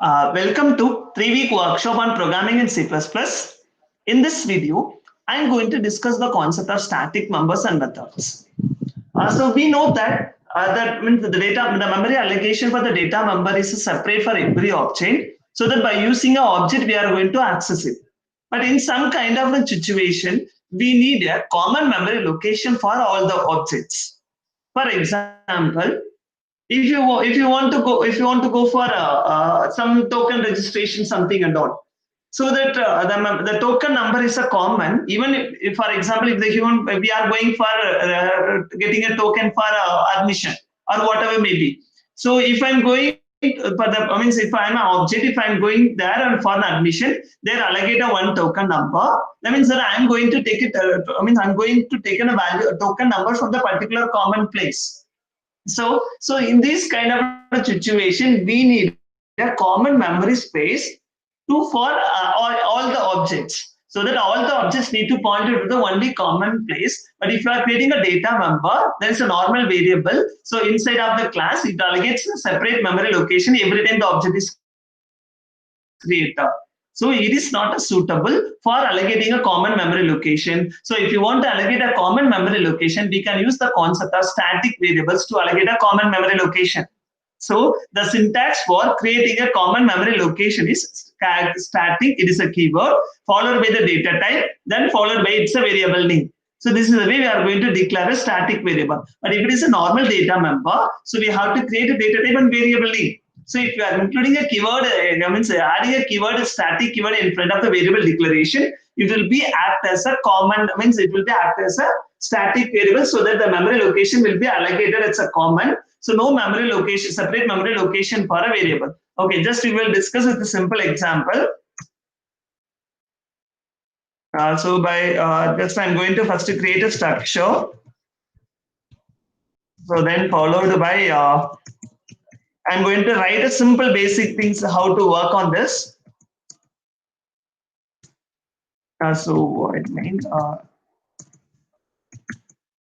Welcome to 3-week workshop on programming in C++. In this video, I am going to discuss the concept of static members and methods. So we know that that means the memory allocation for the data member is separate for every object, so that by using an object we are going to access it. But in some kind of a situation, we need a common memory location for all the objects. For example, if you want to go for some token registration something and all, so that the token number is a common, even if for example if the human we are going for getting a token for admission or whatever may be. So if I'm going for the means if I'm an object, if I'm going there and for the admission, they allocate a one token number. That means that I'm going to take it I'm going to take a value a token number from the particular common place. So in this kind of a situation, we need a common memory space for all the objects, so that all the objects need to point to the only common place. But if you are creating a data member, there is a normal variable. So inside of the class, it allocates a separate memory location every time the object is created. So it is not suitable for allocating a common memory location. So if you want to allocate a common memory location, we can use the concept of static variables to allocate a common memory location. So the syntax for creating a common memory location is static. It is a keyword followed by the data type, then followed by its a variable name. So this is the way we are going to declare a static variable. But if it is a normal data member, so we have to create a data type and variable name. So if you are including a keyword, adding a keyword, a static keyword in front of the variable declaration, it will be act as a common, it will be act as a static variable, so that the memory location will be allocated as a common. So no memory location, separate memory location for a variable. Okay, just we will discuss with a simple example. So by just I'm going to first create a structure. So then followed by I'm going to write a simple basic things how to work on this. So it means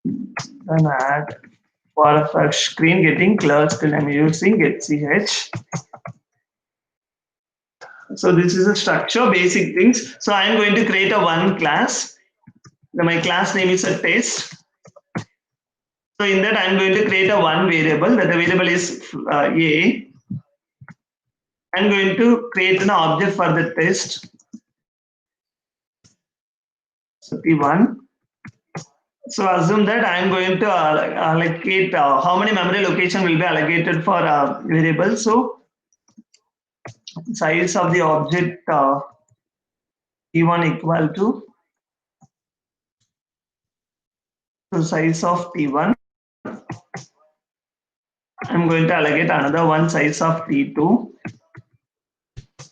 then add for a first screen getting clear screen. I'm using getch. So this is a structure, basic things. So I'm going to create a one class. My class name is a test. So in that I'm going to create a one variable. That the variable is a. I'm going to create an object for the test. So P1. So assume that I'm going to allocate how many memory location will be allocated for a variable. So size of the object P1 equal to size of P1. I'm going to allocate another one size of P2.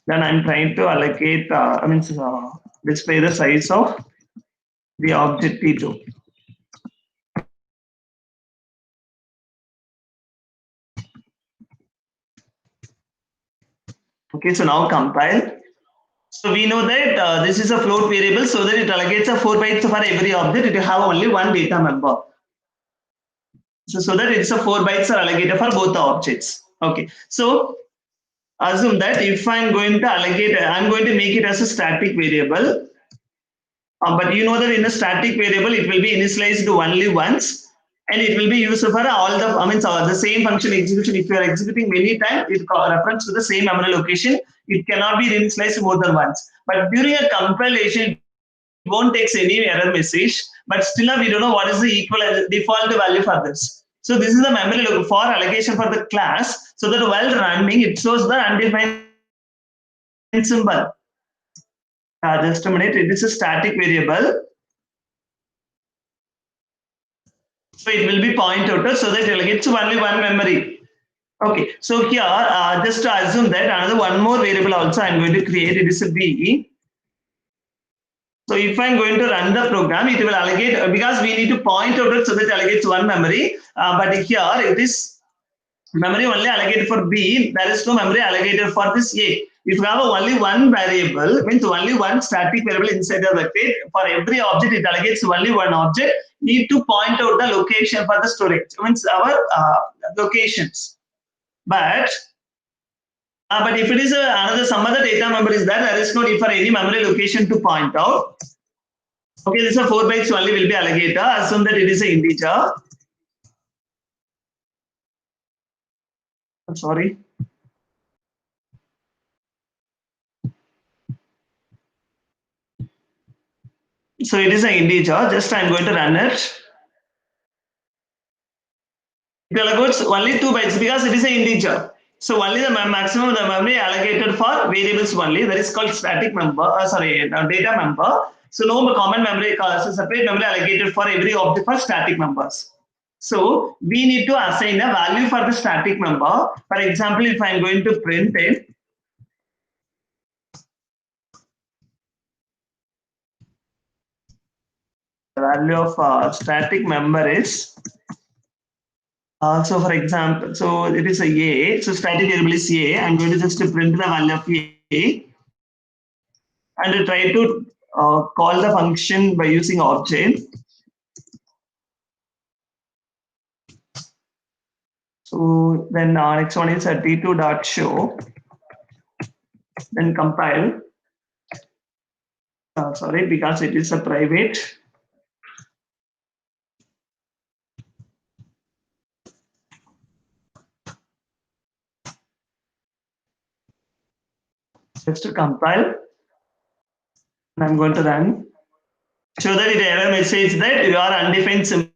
Then I'm trying to allocate display the size of the object P2. Okay, so now compile. So we know that this is a float variable, so that it allocates a 4 bytes for every object. It will have only one data member. So that it's a 4 bytes are allocated for both the objects. Okay, so assume that if I'm going to allocate, I'm going to make it as a static variable. But you know that in a static variable, it will be initialized only once. And it will be used for all the same function execution. If you are executing many times, it reference to the same memory location. It cannot be initialized more than once. But during a compilation, it won't take any error message. But still, we don't know what is the default value for this. So this is the memory for allocation for the class. So that while running, it shows the undefined symbol. Just a minute. It is a static variable. So it will be pointed out so that it gets only one memory. Okay, so here just to assume that another one more variable also I'm going to create. It is a B. So if I'm going to run the program, it will allocate because we need to point out it so that it allocates one memory. But here it is memory only allocated for B. There is no memory allocated for this A. If you have only one variable, means only one static variable inside the vector, for every object it allocates only one object. Need to point out the location for the storage, means our locations. But But if it is another some other data member is there is no need for any memory location to point out. Okay, this is a 4 bytes only will be allocated. Assume that it is an integer. I'm sorry. So it is an integer. Just I'm going to run it. It allocates only 2 bytes because it is an integer. So only the maximum the memory allocated for variables only. That is called static member. Data member. So no common memory, so separate memory allocated for every object for static members. So we need to assign a value for the static member. For example, if I'm going to print it, the value of static member is so for example, so it is a so static variable is a. I'm going to just print the value of a and try to call the function by using object. So then next one is a t2.show. Then compile. Sorry, because it is a private. Just to compile. I'm going to run. Show that it error message that your undefined symbol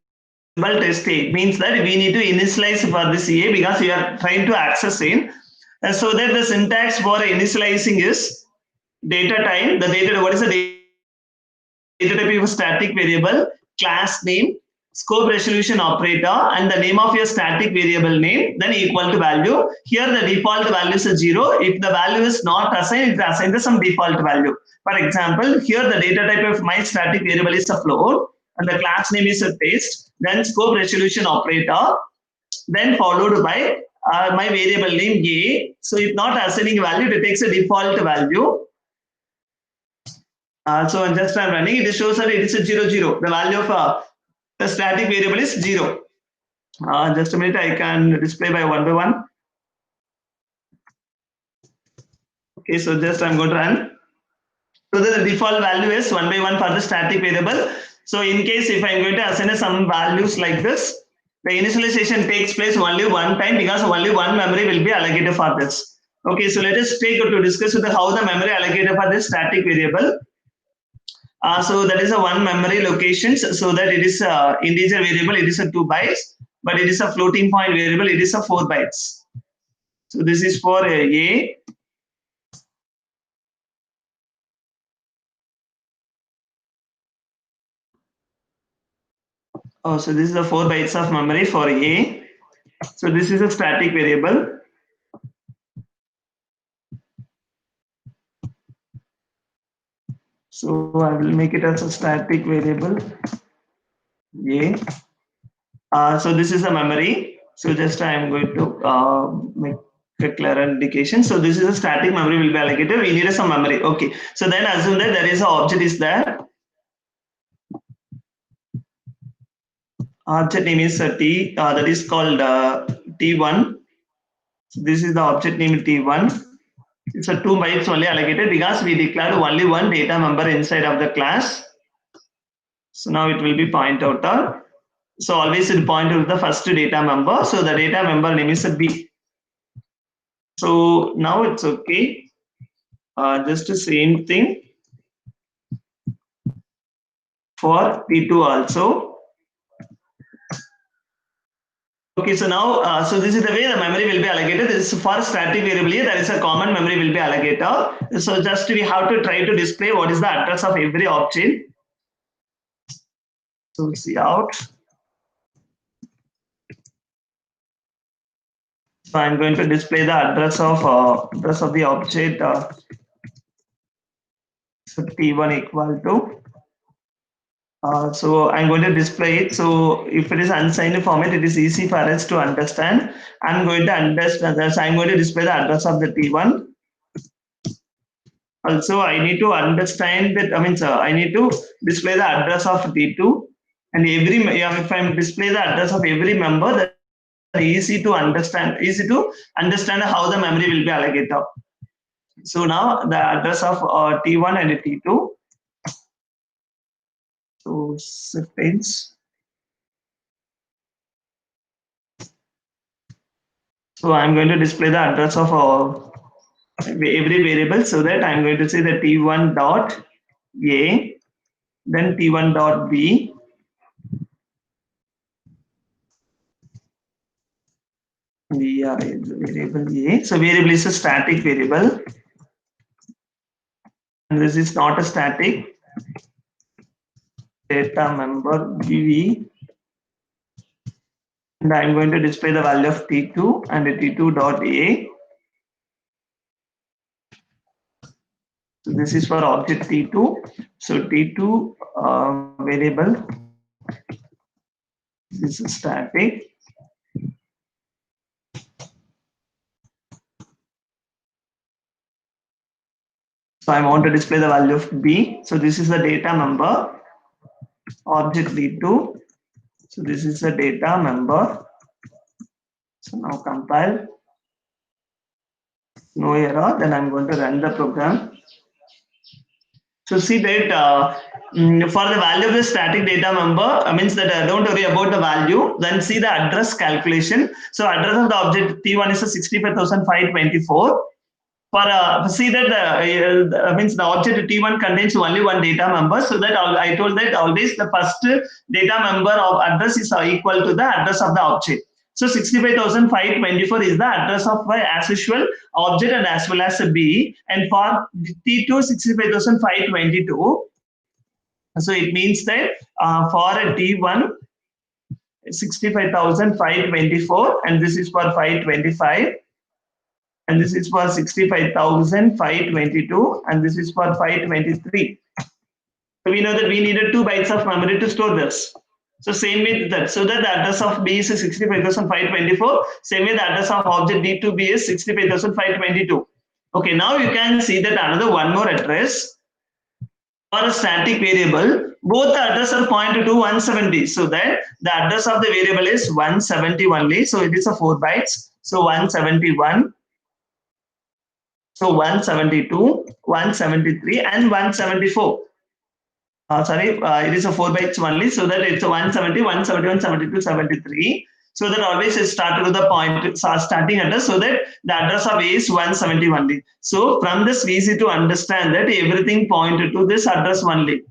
test state means that we need to initialize for this CA because we are trying to access in. And so that the syntax for initializing is data type. The data, what is the data type of static variable, class name, scope resolution operator, and the name of your static variable name, then equal to value. Here the default value is 0. If the value is not assigned, it is assigned to some default value. For example, here the data type of my static variable is a floor, and the class name is a text, then scope resolution operator, then followed by my variable name a. So if not assigning value, it takes a default value. So just I'm running, it shows that it is a 0, 0. The value of the static variable is 0. Just a minute, I can display by one. Okay, so just I'm going to run. So the default value is 1 by 1 for the static variable. So in case if I'm going to assign some values like this, the initialization takes place only one time because only one memory will be allocated for this. Okay, so let us take to discuss with how the memory allocated for this static variable. So that is a one memory locations, so that it is a integer variable, it is a 2 bytes, but it is a floating point variable, it is a 4 bytes. So this is for a. Oh, so this is the 4 bytes of memory for a. So this is a static variable. So I will make it as a static variable a. So this is the memory. So just I am going to make a clear indication. So this is a static memory will be allocated. We need some memory. Okay. So then assume that there is an object is there. Object name is t. That is called t1. So this is the object name t1. It's a 2 bytes only allocated because we declared only one data member inside of the class. So now it will be point out. So always it point to the first data member. So the data member name is a B. So now it's okay. Just the same thing for P2 also. Okay, so now, so this is the way the memory will be allocated. This is for static variable. There is a common memory will be allocated. So just we have to try to display what is the address of every object. So see out. So I'm going to display the address of the object. So T1 equal to. So I'm going to display it. So if it is unsigned format, it is easy for us to understand. I'm going to understand that. So I'm going to display the address of the T1. Also, I need to understand that. I need to display the address of T2, and if I display the address of every member, that easy to understand how the memory will be allocated. So now the address of T1 and T2. So settings. So I'm going to display the address of every variable, so that I'm going to say the T1 dot A, then T1 dot B, we are variable A. So variable is a static variable, and this is not a static. Data member BV, and I'm going to display the value of T2 and T2 dot A. So this is for object T2. So T2 variable, this is static. So I want to display the value of B. So this is the data member, object D2. So this is the data member. So now compile, no error. Then I'm going to run the program. So see that for the value of the static data member, means that don't worry about the value. Then see the address calculation. So address of the object T1 is a 65,524. For see that means the object T1 contains only one data member, so that I told that always the first data member of address is equal to the address of the object. So 65,524 is the address of as usual object and as well as a B, and for T2 65,522. So it means that for a T1 65,524, and this is for 525. And this is for 65,522, and this is for 523. So we know that we needed 2 bytes of memory to store this. So same with that. So that the address of B is 65,524. Same with the address of object D2B is 65,522. Okay, now you can see that another one more address for a static variable. Both the address are pointed to 170. So that the address of the variable is 170 only. So it is a 4 bytes. So 171. So 172, 173, and 174. It is a 4 bytes only, so that it's a 170, 171, 72, 73. So that always is started with the point starting address, so that the address of A is 170 only. So from this we easy to understand that everything pointed to this address only.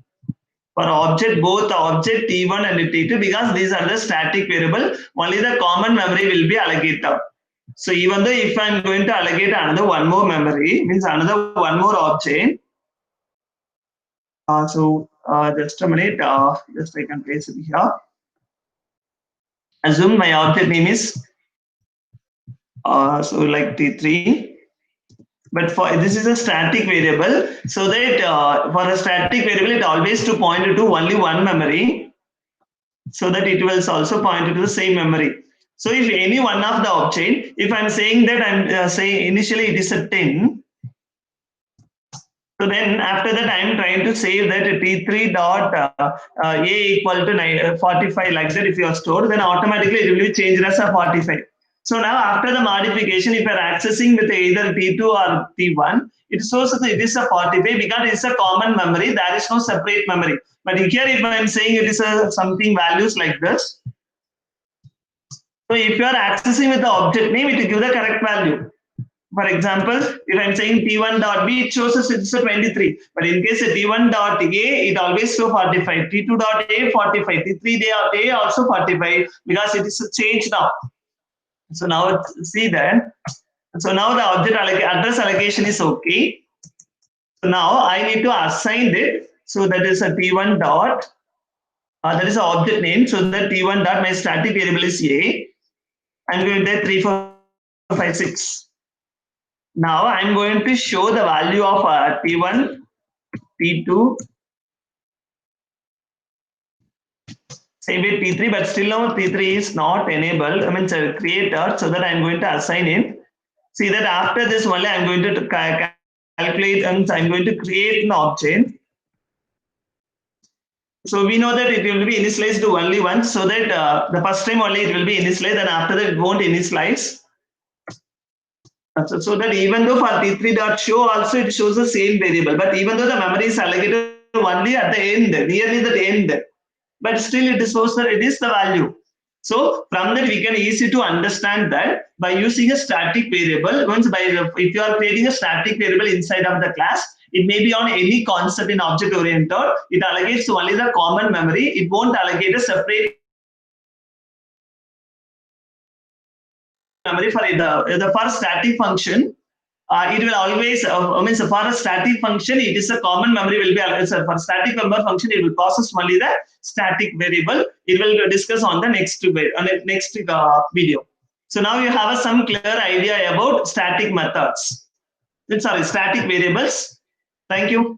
For object, both object T1 and T2, because these are the static variable, only the common memory will be allocated. So even though if I'm going to allocate another one more memory, means another one more object. Just a minute, just I can place it here. Assume my object name is so like T3. But for this is a static variable, so that for a static variable, it always to point to only one memory, so that it will also point to the same memory. So if any one of the object, if I'm saying that I'm saying initially it is a 10, so then after that I'm trying to say that T3 dot A equal to 45 like that. If you are stored, then automatically it will be changed as a 45. So now after the modification, if you are accessing with either T2 or T1, it shows that it is a 45 because it is a common memory. There is no separate memory. But here, if I am saying it is a something values like this. So if you are accessing with the object name, it will give the correct value. For example, if I'm saying T1.B, it shows us it's a 23. But in case T1.A, it always shows 45. T2.A, 45. T3.A also 45 because it is a change now. So now see that. So now the object address allocation is okay. So now I need to assign it. So that is a T1 dot. That is an object name. So that T1 dot my static variable is A. I'm going to 3, 4, 5, 6. Now I'm going to show the value of T1, T2, same with T3, but still now T3 is not enabled. I mean, created, so that I'm going to assign it. See that after this only I'm going to calculate and I'm going to create an object. So we know that it will be initialized only once, so that the first time only it will be initialized, and after that it won't initialize. So that even though for T3.show also it shows the same variable, but even though the memory is allocated only at the end, nearly the end, but still it shows that it is the value. So from that we can easy to understand that by using a static variable, once by if you are creating a static variable inside of the class, it may be on any concept in object oriented, it allocates only the common memory, it won't allocate a separate memory for the for static function. It will always means for a static function, it is a common memory will be for static member function, it will process only the static variable. It will discuss on the next video. So now you have some clear idea about static methods. Sorry, static variables. Thank you.